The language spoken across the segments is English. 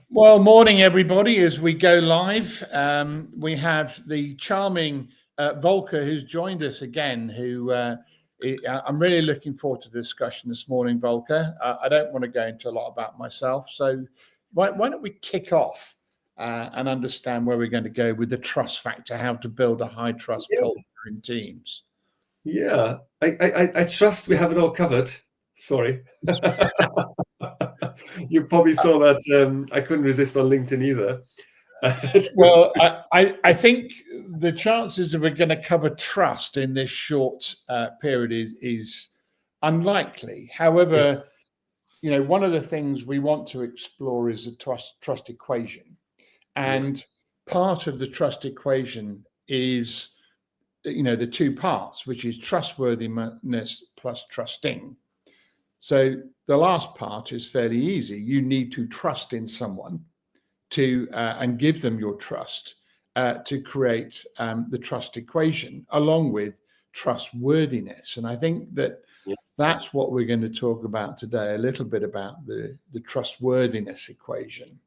Well, morning, everybody. As we go live, we have the charming Volker who's joined us again, I'm really looking forward to the discussion this morning, Volker. I don't want to go into a lot about myself, so why don't we kick off and understand where we're going to go with the trust factor, how to build a high trust culture in teams. Yeah, I trust we have it all covered. Sorry. You probably saw that I couldn't resist on LinkedIn either. Well, I think the chances that we're going to cover trust in this short period is unlikely. However, one of the things we want to explore is the trust equation, and part of the trust equation is the two parts, which is trustworthiness plus trusting. So the last part is fairly easy. You need to trust in someone to and give them your trust to create the trust equation, along with trustworthiness. And I think that's what we're going to talk about today, a little bit about the trustworthiness equation.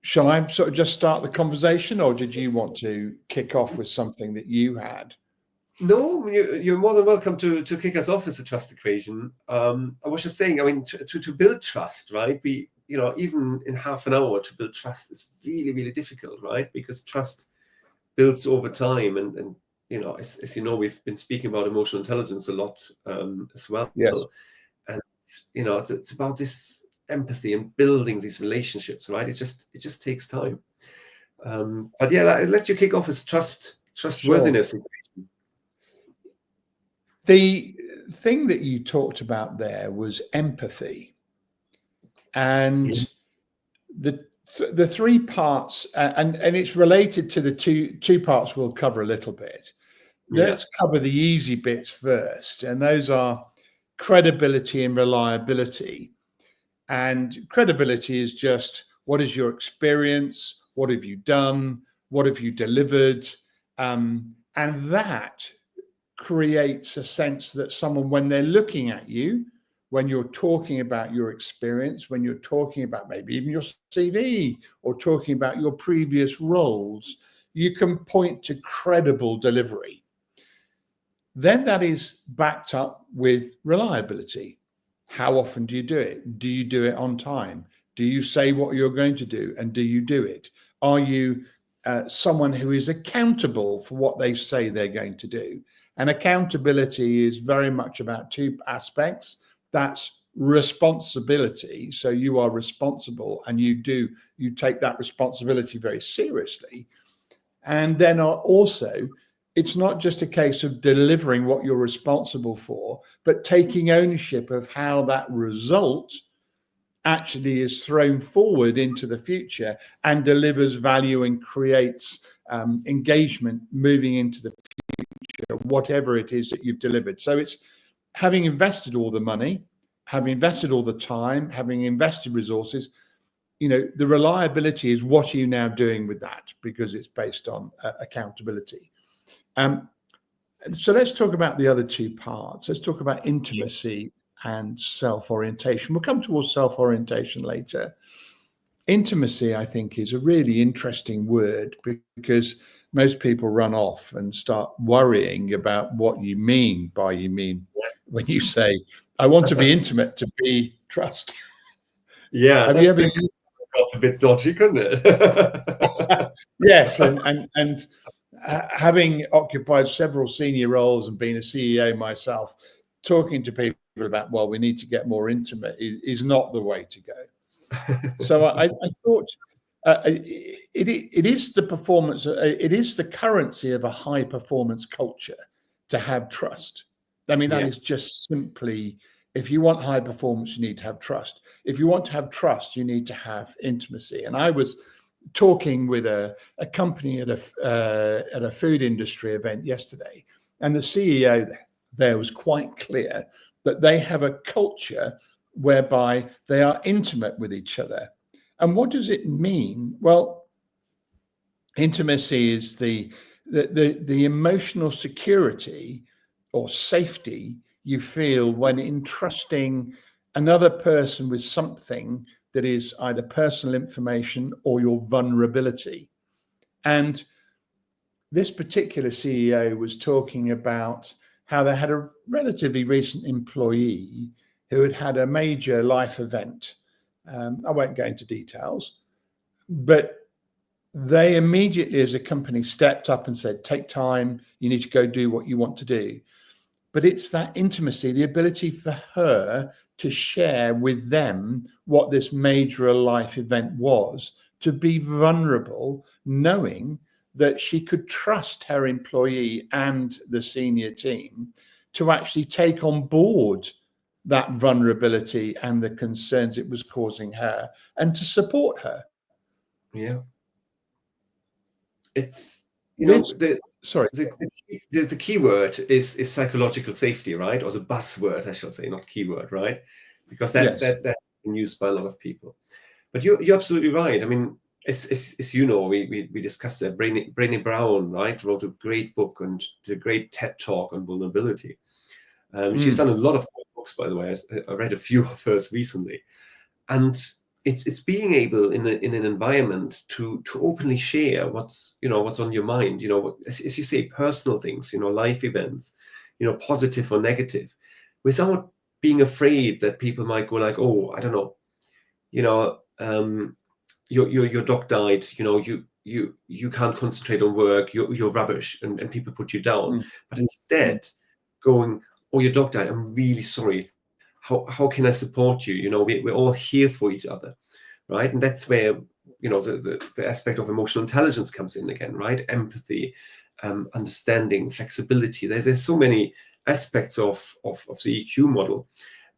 Shall I sort of just start the conversation, or did you want to kick off with something that you had? No, you're more than welcome to kick us off with the trust equation. I was just saying, I mean, to build trust, right? Even in half an hour to build trust is really, really difficult, right? Because trust builds over time. And as you know, we've been speaking about emotional intelligence a lot as well. Yes. And, it's about this empathy and building these relationships, right? It just takes time. But yeah, I'll let you kick off with trustworthiness. Sure. The thing that you talked about there was empathy, and the three parts, and it's related to the two parts we'll cover a little bit. Let's cover the easy bits first, and those are credibility and reliability. And credibility is just, what is your experience? What have you done? What have you delivered? And that creates a sense that someone, when they're looking at you, when you're talking about your experience, when you're talking about maybe even your CV or talking about your previous roles, you can point to credible delivery. Then that is backed up with reliability. How often do you do it? Do you do it on time? Do you say what you're going to do, and do you do it? Are you someone who is accountable for what they say they're going to do? And accountability is very much about two aspects. That's responsibility. So you are responsible, and you take that responsibility very seriously. And then also, it's not just a case of delivering what you're responsible for, but taking ownership of how that result actually is thrown forward into the future and delivers value and creates engagement moving into the future, whatever it is that you've delivered. So it's having invested all the money, having invested all the time, having invested resources. The reliability is what are you now doing with that, because it's based on accountability. So let's talk about the other two parts. Let's talk about intimacy and self-orientation. We'll come towards self-orientation later. Intimacy, I think, is a really interesting word, because most people run off and start worrying about what you mean when you say, I want to be intimate to be trust. Yeah. Have you ever? That's a bit dodgy, couldn't it? Yes, and having occupied several senior roles and being a CEO myself, talking to people about, well, we need to get more intimate is not the way to go. So I thought it is the performance, it is the currency of a high performance culture to have trust. I mean, that is just simply, if you want high performance, you need to have trust. If you want to have trust, you need to have intimacy. And I was talking with a company at a food industry event yesterday, and the CEO there was quite clear that they have a culture whereby they are intimate with each other. And what does it mean? Well, intimacy is the emotional security or safety you feel when entrusting another person with something that is either personal information or your vulnerability. And this particular CEO was talking about how they had a relatively recent employee who had had a major life event. I won't go into details, but they immediately, as a company, stepped up and said, take time, you need to go do what you want to do. But it's that intimacy, the ability for her to share with them what this major life event was, to be vulnerable, knowing that she could trust her employee and the senior team to actually take on board that vulnerability and the concerns it was causing her, and to support her. Yeah. It's, This, the sorry. the key word is psychological safety, right? Or the buzzword, I should say, not keyword, right? Because that's been used by a lot of people. But you're absolutely right. I mean, as you know, we discussed that. Brené Brown, right, wrote a great book and a great TED talk on vulnerability. She's done a lot of books, by the way. I read a few of hers recently, and it's being able in an environment to openly share what's on your mind. As you say, personal things, life events, positive or negative, without being afraid that people might go like, oh, I don't know, your dog died, you can't concentrate on work, you're rubbish, and people put you down. But instead going, oh, your dog died, I'm really sorry, how can I support you? We're all here for each other, right? And that's where the aspect of emotional intelligence comes in again, right? Empathy, understanding, flexibility. There's so many aspects of the EQ model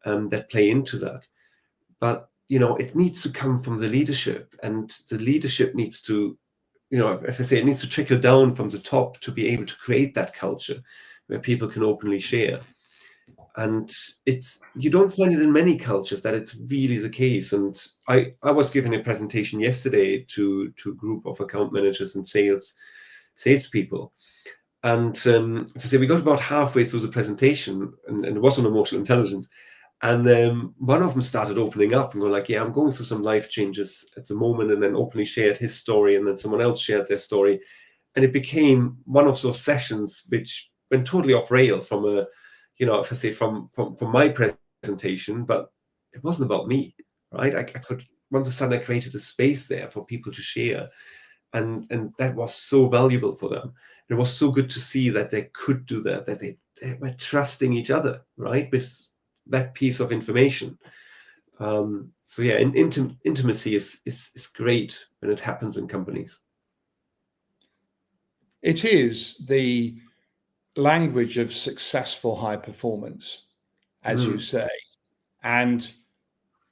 that play into that. But it needs to come from the leadership, and the leadership needs to, if I say, it needs to trickle down from the top to be able to create that culture where people can openly share. And you don't find it in many cultures that it's really the case. And I was giving a presentation yesterday to a group of account managers and salespeople. And if I say, we got about halfway through the presentation, and it was on emotional intelligence. And one of them started opening up and going like, yeah, I'm going through some life changes at the moment, and then openly shared his story, and then someone else shared their story. And it became one of those sessions which went totally off rail from a, if I say from my presentation, but it wasn't about me, right? I could, once a sudden I created a space there for people to share. And that was so valuable for them. It was so good to see that they could do that they were trusting each other, right? With that piece of information. So yeah, intimacy is great when it happens in companies. It is the language of successful high performance, as you say, and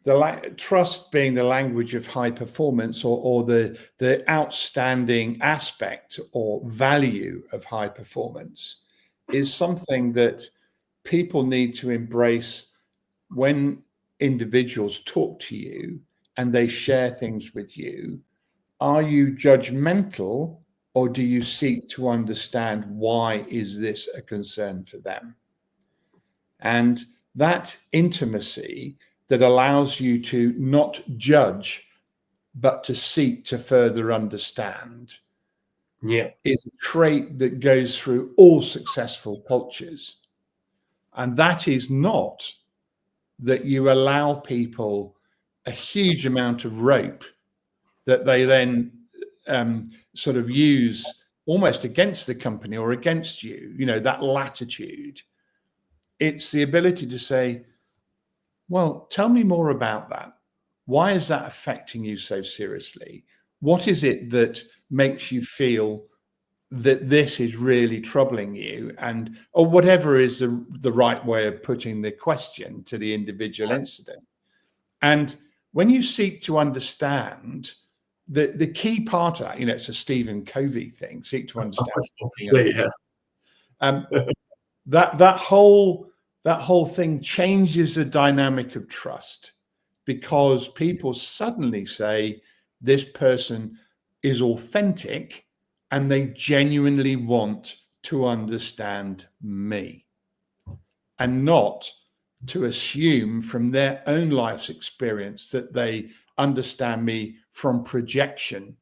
the trust being the language of high performance, or the outstanding aspect or value of high performance, is something that people need to embrace when individuals talk to you and they share things with you. Are you judgmental, or do you seek to understand why is this a concern for them? And that intimacy that allows you to not judge, but to seek to further understand, is a trait that goes through all successful cultures. And that is not that you allow people a huge amount of rope that they then sort of use almost against the company or against you, that latitude. It's the ability to say, well, tell me more about that. Why is that affecting you so seriously? What is it that makes you feel that this is really troubling you? And or whatever is the right way of putting the question to the individual incident. And when you seek to understand, the key part of that, it's a Stephen Covey thing, seek to understand. That whole thing changes the dynamic of trust, because people suddenly say this person is authentic and they genuinely want to understand me, and not to assume from their own life's experience that they understand me from projection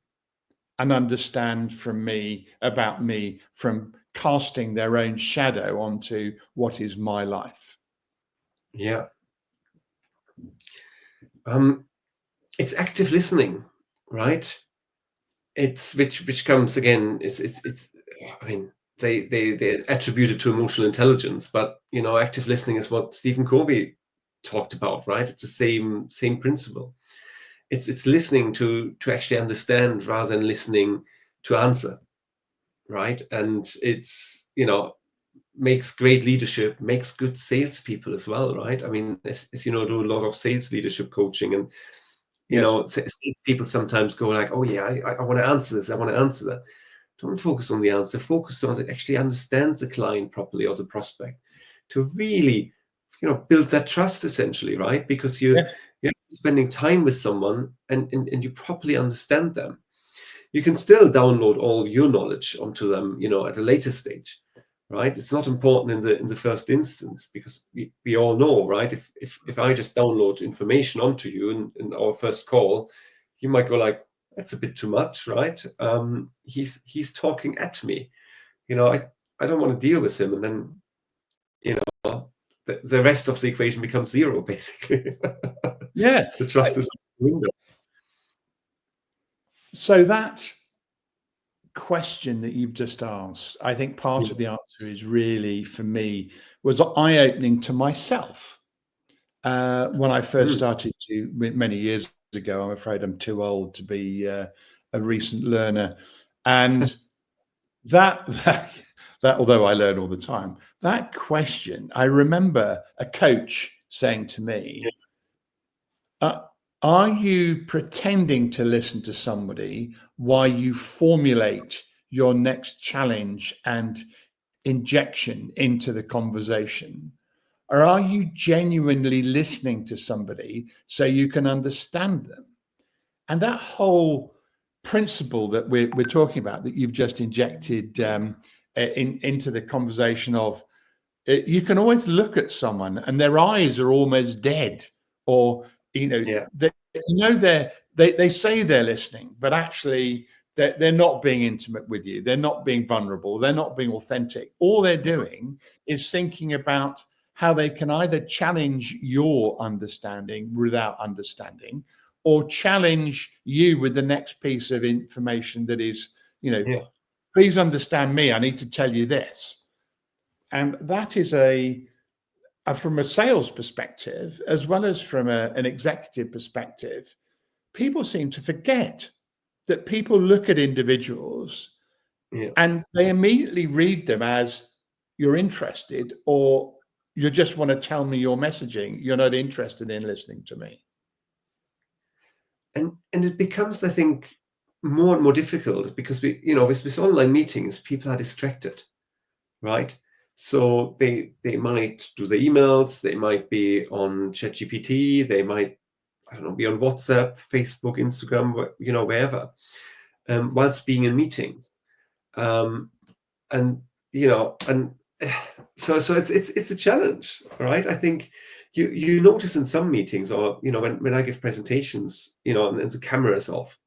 and understand from me about me from casting their own shadow onto what is my life. Yeah. It's active listening, right? It's which comes again. It's. I mean, they attribute it to emotional intelligence, but active listening is what Stephen Covey talked about, right? It's the same principle. It's listening to actually understand rather than listening to answer, right? And it's makes great leadership, makes good salespeople as well, right? I mean, as you know, do a lot of sales leadership coaching, and salespeople sometimes go like, "Oh yeah, I want to answer this, I want to answer that." Don't focus on the answer. Focus on to actually understand the client properly or the prospect, to really, build that trust essentially, right? Because you're spending time with someone and you properly understand them. You can still download all your knowledge onto them, at a later stage, right? It's not important in the first instance, because we all know, right? If I just download information onto you in our first call, you might go like, that's a bit too much, right? He's talking at me, I don't want to deal with him, and then the rest of the equation becomes zero, basically. Yeah. The trust is out the window. So that question that you've just asked, I think part of the answer is really, for me, was eye-opening to myself. When I first started many years ago. I'm afraid I'm too old to be a recent learner. And that, although I learn all the time, that question, I remember a coach saying to me, are you pretending to listen to somebody while you formulate your next challenge and injection into the conversation? Or are you genuinely listening to somebody so you can understand them? And that whole principle that we're talking about, that you've just injected into the conversation of, you can always look at someone and their eyes are almost dead, or they say they're listening, but actually they're not being intimate with you. They're not being vulnerable. They're not being authentic. All they're doing is thinking about how they can either challenge your understanding without understanding, or challenge you with the next piece of information that is, please understand me. I need to tell you this. And that is from a sales perspective, as well as from an executive perspective, people seem to forget that people look at individuals and they immediately read them as, you're interested, or you just want to tell me your messaging. You're not interested in listening to me. And it becomes, I think, more and more difficult, because with online meetings, people are distracted, right? So they might do the emails, they might be on ChatGPT, they might, I don't know, be on WhatsApp, Facebook, Instagram, wherever, whilst being in meetings. And so it's a challenge, right? I think you notice in some meetings, or when I give presentations, and the camera is off,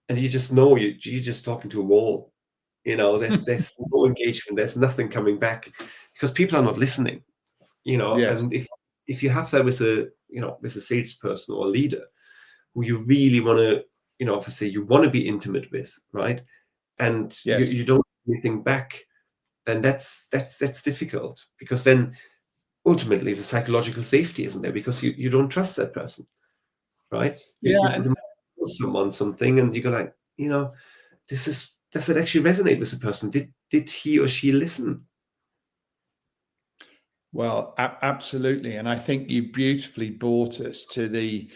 and you just know you're just talking to a wall. There's no engagement, there's nothing coming back, because people are not listening. Yes. And if you have that with a salesperson or a leader who you really want to, obviously you want to be intimate with, right? And Yes. you don't get anything back, then that's difficult, because then ultimately the psychological safety isn't there, because you don't trust that person, right? You tell someone something and you go like, does it actually resonate with the person? Did he or she listen? Well, absolutely. And I think you beautifully brought us to the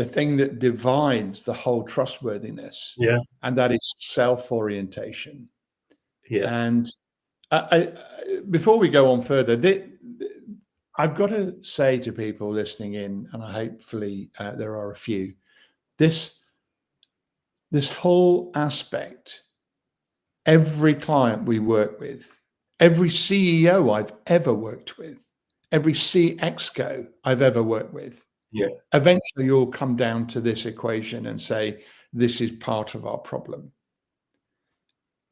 thing that divides the whole trustworthiness. Yeah. And that is self-orientation. Yeah. And I, before we go on further, I've got to say to people listening in, and hopefully there are a few, this whole aspect, every client we work with, every CEO I've ever worked with, every CXO I've ever worked with, Yeah. eventually you'll come down to this equation and say, this is part of our problem.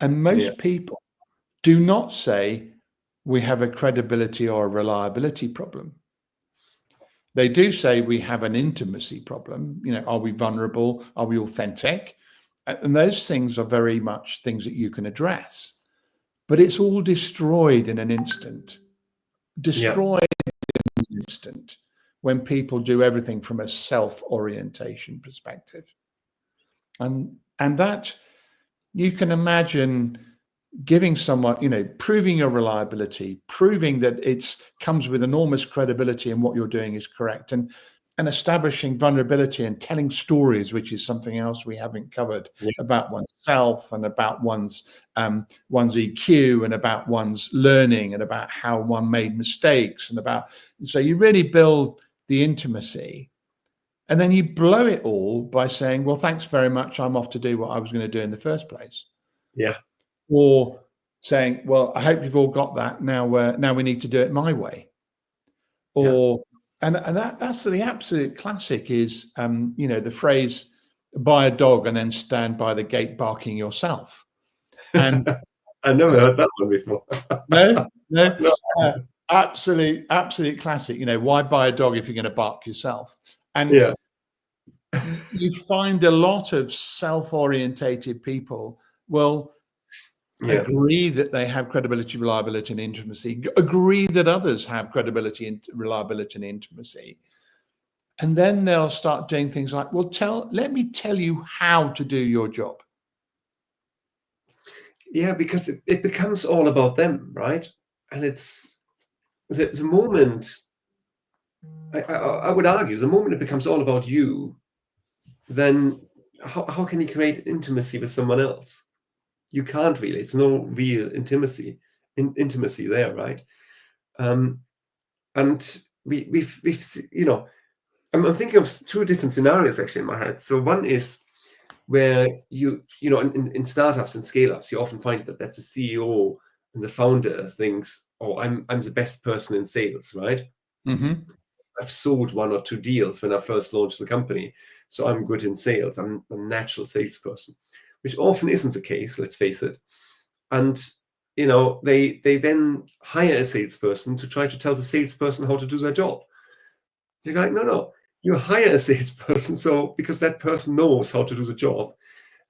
And most people do not say we have a credibility or a reliability problem. They do say we have an intimacy problem. You know, are we vulnerable? Are we authentic? And those things are very much things that you can address. But it's all destroyed in an instant. Destroyed in an instant when people do everything from a self-orientation perspective. And that you can imagine giving someone, you know, proving your reliability, proving that it's comes with enormous credibility and what you're doing is correct, and establishing vulnerability and telling stories, which is something else we haven't covered, about oneself and about one's EQ and about one's learning and about how one made mistakes so you really build the intimacy. And then you blow it all by saying, well, thanks very much. I'm off to do what I was going to do in the first place. Yeah. Or saying, well, I hope you've all got that. Now we need to do it my way. Or, and that's the absolute classic is, you know, the phrase, buy a dog and then stand by the gate barking yourself. And I never heard that one before. No. Absolute classic. You know, why buy a dog if you're going to bark yourself? And you find a lot of self-orientated people will agree that they have credibility, reliability, and intimacy, agree that others have credibility and reliability and intimacy. And then they'll start doing things like, well, let me tell you how to do your job. Yeah, because it becomes all about them, right? And it's the moment, I would argue, the moment it becomes all about you, then how can you create intimacy with someone else? You can't really. It's no real intimacy there, right? And we've you know, I'm thinking of two different scenarios actually in my head. So one is where you know in startups and scale-ups, you often find that that's the CEO and the founder thinks, oh, I'm the best person in sales, right? Mm-hmm. I've sold 1 or 2 deals when I first launched the company, so I'm good in sales. I'm a natural salesperson, which often isn't the case, let's face it. And you know, they then hire a salesperson to try to tell the salesperson how to do their job. You're like, no, you hire a salesperson so because that person knows how to do the job,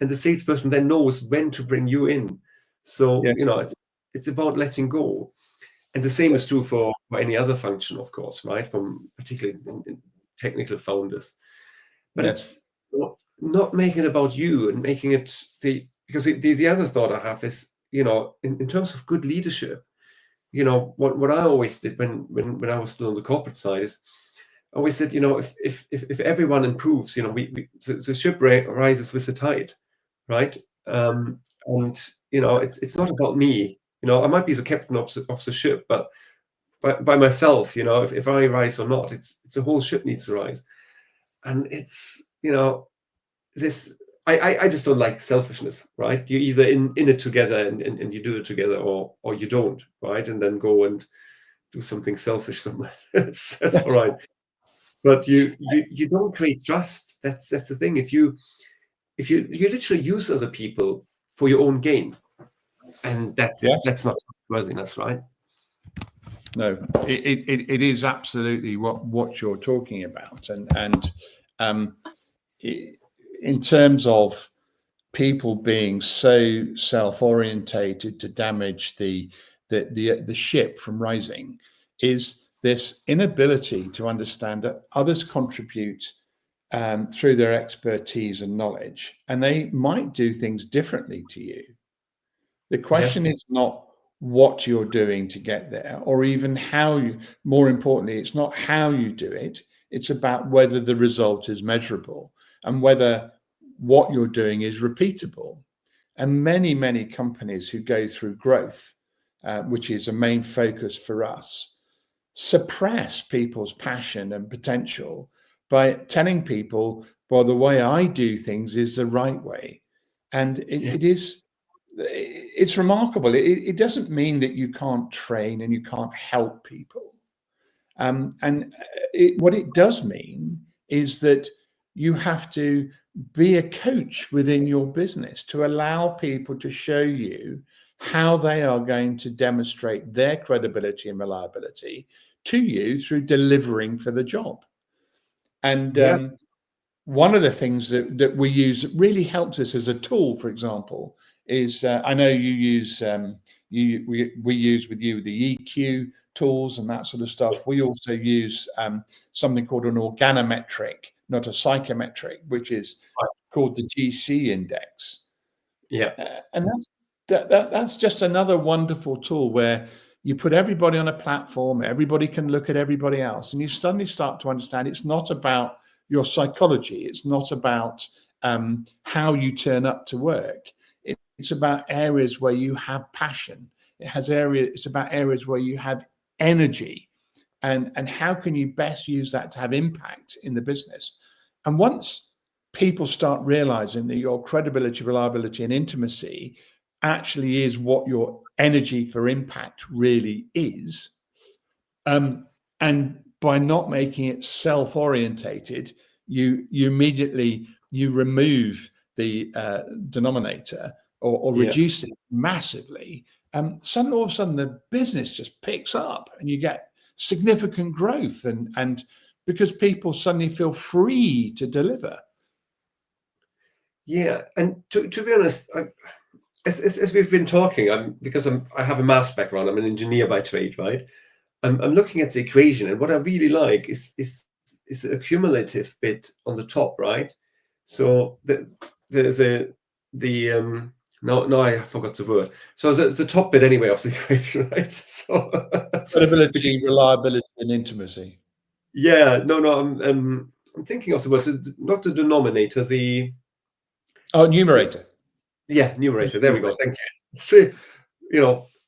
and the salesperson then knows when to bring you in. So you know, it's about letting go. And the same is true for any other function, of course, right? From particularly in technical founders. But it's not making it about you and making it because the other thought I have is, you know, in terms of good leadership, you know, what I always did when I was still on the corporate side is I always said, you know, if everyone improves, you know, the ship rises with the tide, right? And you know, it's not about me. You know, I might be the captain of the ship, but by myself, you know, if I rise or not, it's the whole ship needs to rise. And it's, you know, this I just don't like selfishness, right? You're either in it together and you do it together or you don't, right? And then go and do something selfish somewhere. that's all right. But you don't create trust. That's the thing. If you literally use other people for your own gain, and that's not trustworthiness, right? No, it is absolutely what you're talking about, and in terms of people being so self-orientated to damage the ship from rising, is this inability to understand that others contribute through their expertise and knowledge, and they might do things differently to you. The question is not what you're doing to get there, or even how you, more importantly, it's not how you do it. It's about whether the result is measurable and whether what you're doing is repeatable. And many companies who go through growth, which is a main focus for us, suppress people's passion and potential by telling people, well, the way I do things is the right way. And it's remarkable. It doesn't mean that you can't train and you can't help people. What it does mean is that you have to be a coach within your business to allow people to show you how they are going to demonstrate their credibility and reliability to you through delivering for the job. And Yeah. one of the things that we use that really helps us as a tool, for example, is I know you use we use with you the EQ tools and that sort of stuff. We also use something called an organometric, not a psychometric, which is called the GC index. Yeah. And that's just another wonderful tool where you put everybody on a platform, everybody can look at everybody else, and you suddenly start to understand it's not about your psychology, it's not about how you turn up to work. It's about areas where you have passion. It's about areas where you have energy, and how can you best use that to have impact in the business. And once people start realizing that your credibility, reliability, and intimacy actually is what your energy for impact really is, and by not making it self-orientated, you immediately remove the denominator or Yeah. reduce it massively. Suddenly, all of a sudden, the business just picks up, and you get significant growth, and because people suddenly feel free to deliver. Yeah, and to be honest, as we've been talking, I have a maths background. I'm an engineer by trade, right? I'm looking at the equation, and what I really like is a cumulative bit on the top, right? So there's the no, I forgot the word. So the top bit anyway of the equation, right? So Credibility, because, reliability, and intimacy. yeah, no, I'm thinking of the word, not the denominator, the Oh, numerator. numerator. There we go. Thank you. See,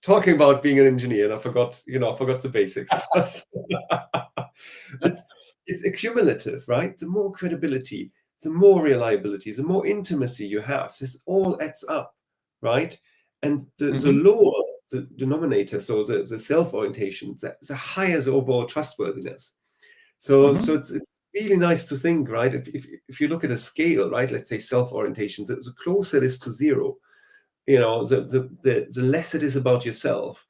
talking about being an engineer, and I forgot the basics. it's it's accumulative, right? The more credibility, the more reliability, the more intimacy you have, this all adds up, right? And the lower the denominator, so the self-orientation, the higher the overall trustworthiness. So it's really nice to think, right? If you look at a scale, right? Let's say self-orientation, the closer it is to zero, the less it is about yourself,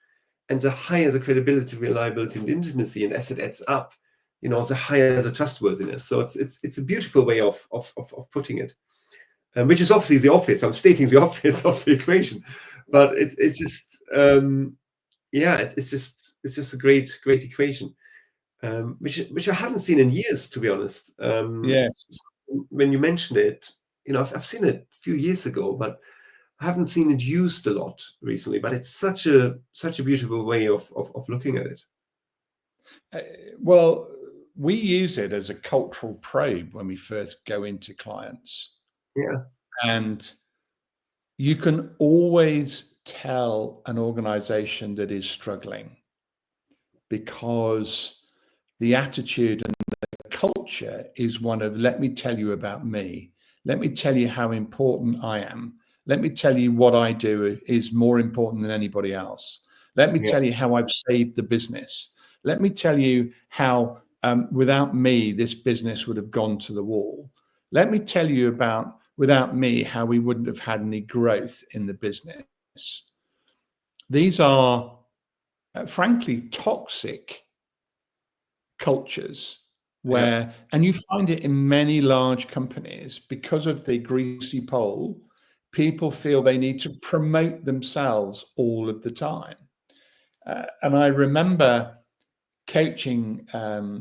and the higher the credibility, reliability, and intimacy, and as it adds up, the higher the trustworthiness. So it's a beautiful way of putting it, which is obviously the obvious. I'm stating the obvious of the equation, but it's just it's just a great equation, which I haven't seen in years, to be honest. Yes. When you mentioned it, I've seen it a few years ago, but I haven't seen it used a lot recently. But it's such a beautiful way of looking at it. Well, we use it as a cultural probe when we first go into clients. Yeah. And you can always tell an organization that is struggling because the attitude and the culture is one of, let me tell you about me. Let me tell you how important I am. Let me tell you what I do is more important than anybody else. Let me tell you how I've saved the business. Let me tell you how without me, this business would have gone to the wall. Let me tell you about, without me, how we wouldn't have had any growth in the business. These are, frankly, toxic cultures where, and you find it in many large companies, because of the greasy pole, people feel they need to promote themselves all of the time. And I remember coaching,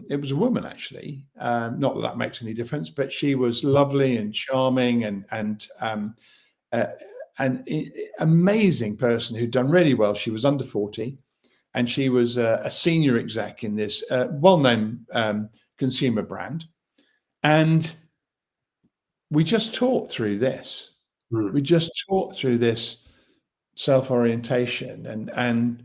it was a woman actually, not that makes any difference, but she was lovely and charming and an amazing person who'd done really well. She was under 40 and she was a senior exec in this well-known consumer brand. And we just talked through this. We just talked through this self-orientation, and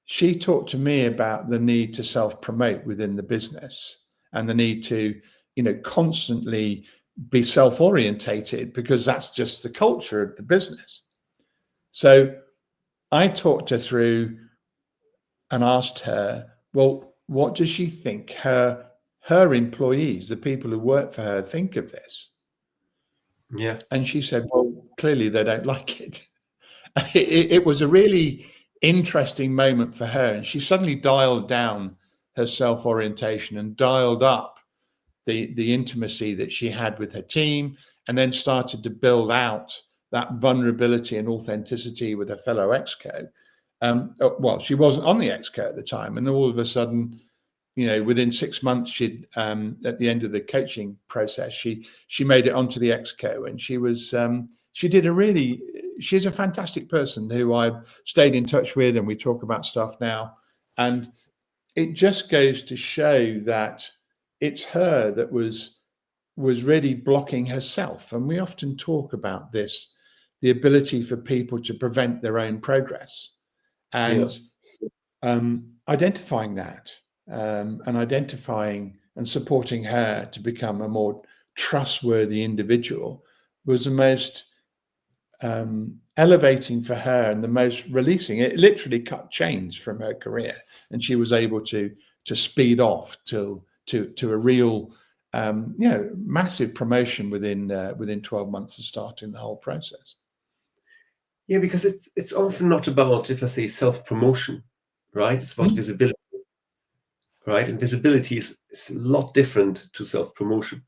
she talked to me about the need to self-promote within the business and the need to, constantly be self-orientated because that's just the culture of the business. So I talked her through and asked her, well, what does she think her employees, the people who work for her, think of this? Yeah. And she said, well, clearly they don't like it. It was a really interesting moment for her, and she suddenly dialed down her self-orientation and dialed up the intimacy that she had with her team, and then started to build out that vulnerability and authenticity with her fellow exco. Well, she wasn't on the exco at the time, and all of a sudden, within 6 months, she'd at the end of the coaching process, she made it onto the exco, and she's a fantastic person who I've stayed in touch with, and we talk about stuff now. And it just goes to show that it's her that was really blocking herself. And we often talk about this, the ability for people to prevent their own progress, and identifying that, and identifying and supporting her to become a more trustworthy individual was the most elevating for her, and the most releasing. It literally cut chains from her career, and she was able to speed off to a real massive promotion within 12 months of starting the whole process. Yeah, because it's often not about, if I say, self-promotion, right? It's about visibility, right? And visibility is a lot different to self-promotion.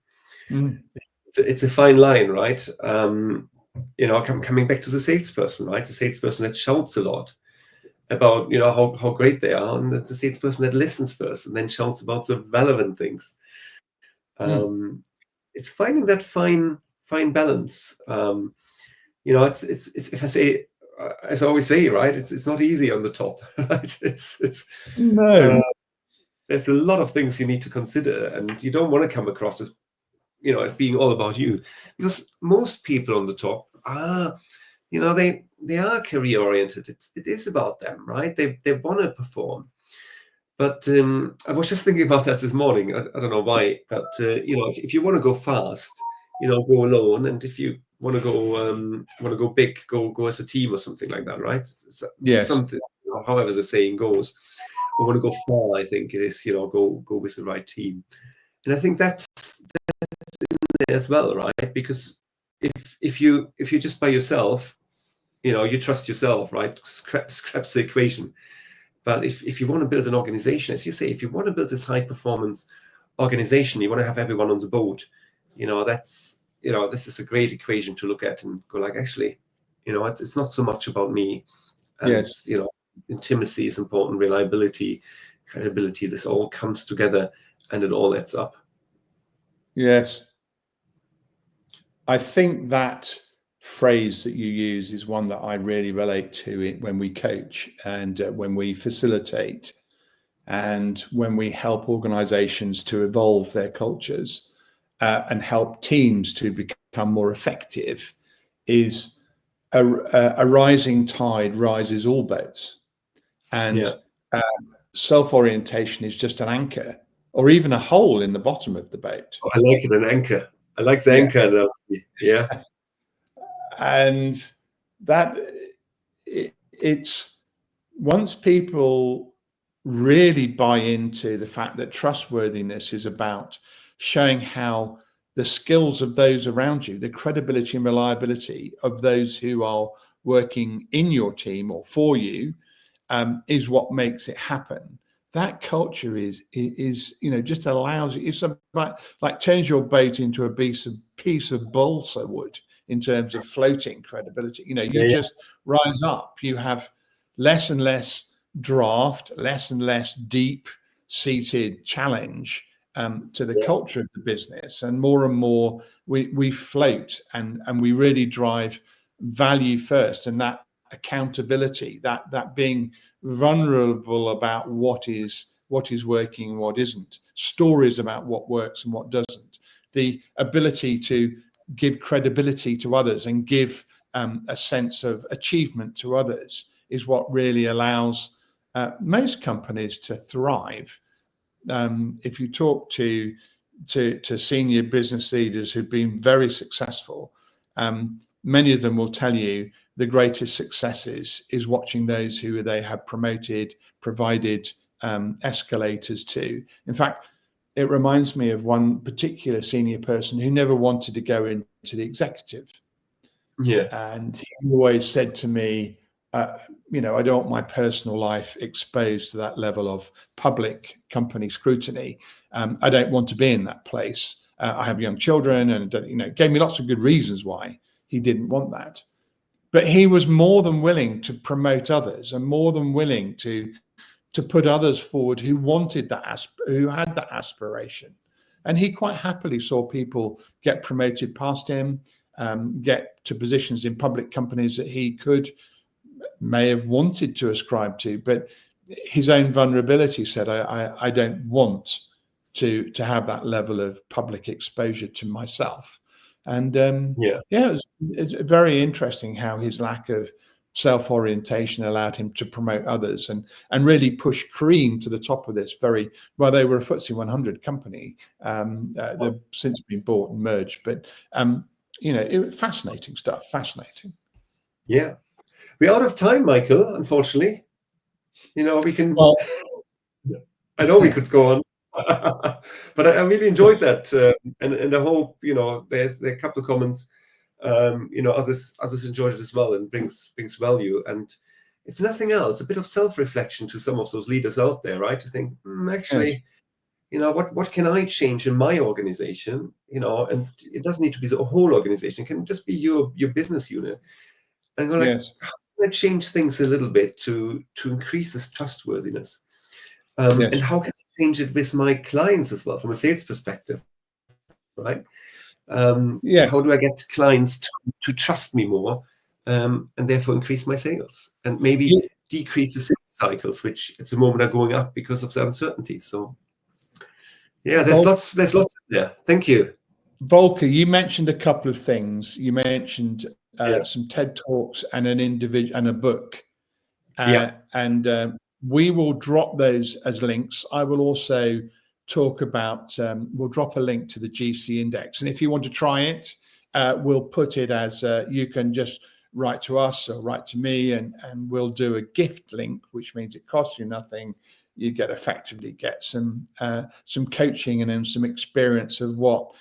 It's a fine line, right? Coming back to the salesperson, right? The salesperson that shouts a lot about how great they are, and the salesperson that listens first and then shouts about the relevant things. It's finding that fine balance. It's if I say, as I always say, right, it's not easy on the top, right? No. There's a lot of things you need to consider, and you don't want to come across as it being all about you, because most people on the top are, they are career oriented. It is about them, right? They want to perform. But I was just thinking about that this morning. I don't know why, but if you want to go fast, go alone, and if you want to go big, go as a team or something like that, right? Yes. Something, however the saying goes. I want to go far, I think it is, go with the right team. And I think that's in there as well, right? Because if you're just by yourself, you trust yourself, right? Scraps the equation. But if you want to build an organization, as you say, if you want to build this high performance organization, you want to have everyone on the boat. This is a great equation to look at and go like, actually, it's not so much about me. And yes. Intimacy is important, reliability, credibility. This all comes together, and it all adds up. Yes. I think that phrase that you use is one that I really relate to when we coach, and when we facilitate, and when we help organizations to evolve their cultures, and help teams to become more effective, is a rising tide rises all boats. And self-orientation is just an anchor, or even a hole in the bottom of the boat. Oh, I like it, an anchor. I like the anchor analogy. Yeah. And that it's once people really buy into the fact that trustworthiness is about showing how the skills of those around you, the credibility and reliability of those who are working in your team or for you, is what makes it happen. That culture is just allows it's about, like, turns your boat into a piece of balsa wood in terms of floating credibility. Just rise up. You have less and less draft, less and less deep seated challenge to the culture of the business, and more we float, and we really drive value first, and that accountability, that being vulnerable about what is working and what isn't, stories about what works and what doesn't, the ability to give credibility to others and give a sense of achievement to others is what really allows most companies to thrive. If you talk to senior business leaders who've been very successful, many of them will tell you the greatest successes is watching those who they have promoted, provided escalators to. In fact, it reminds me of one particular senior person who never wanted to go into the executive. Yeah. And he always said to me, you know, I don't want my personal life exposed to that level of public company scrutiny. I don't want to be in that place. I have young children, and, you know, gave me lots of good reasons why he didn't want that. But he was more than willing to promote others, and more than willing to put others forward who wanted that, who had that aspiration. And he quite happily saw people get promoted past him, get to positions in public companies that he may have wanted to ascribe to, but his own vulnerability said, I don't want to have that level of public exposure to myself. And Yeah. it's very interesting how his lack of self-orientation allowed him to promote others and really push Cream to the top of this very, well, they were a FTSE 100 company. They've since been bought and merged, but you know, fascinating stuff, fascinating. Yeah. We're out of time, Michael, unfortunately. You know, we can, Well, I know we could go on, but I really enjoyed that. And I hope, you know, there are a couple of comments, you know, others enjoyed it as well, and brings value. And if nothing else, a bit of self-reflection to some of those leaders out there, right? To think, actually, yes. You know, what can I change in my organization? You know, and it doesn't need to be the whole organization. It can just be your business unit. And go like, Yes. how can I change things a little bit to increase this trustworthiness? Yes. And how can I change it with my clients as well, from a sales perspective, right? Yes. How do I get clients to trust me more, and therefore increase my sales, and maybe decrease the sales cycles, which at the moment are going up because of the uncertainty. So yeah, there's lots there. Thank you. Volker, you mentioned a couple of things. You mentioned Yeah. some TED Talks and an individual and a book. Yeah. And we will drop those as links. I will also talk about, we'll drop a link to the GC index. And if you want to try it, we'll put it as, you can just write to us or write to me, and we'll do a gift link, which means it costs you nothing. You effectively get some coaching and then some experience of what,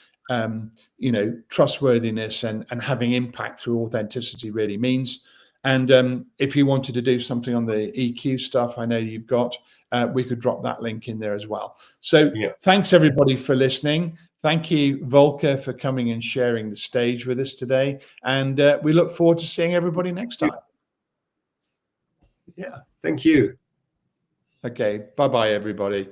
you know, trustworthiness and having impact through authenticity really means. And if you wanted to do something on the EQ stuff, I know you've got, we could drop that link in there as well. So Thanks everybody for listening. Thank you, Volker, for coming and sharing the stage with us today. And we look forward to seeing everybody next time. Yeah, thank you. Okay, bye-bye, everybody.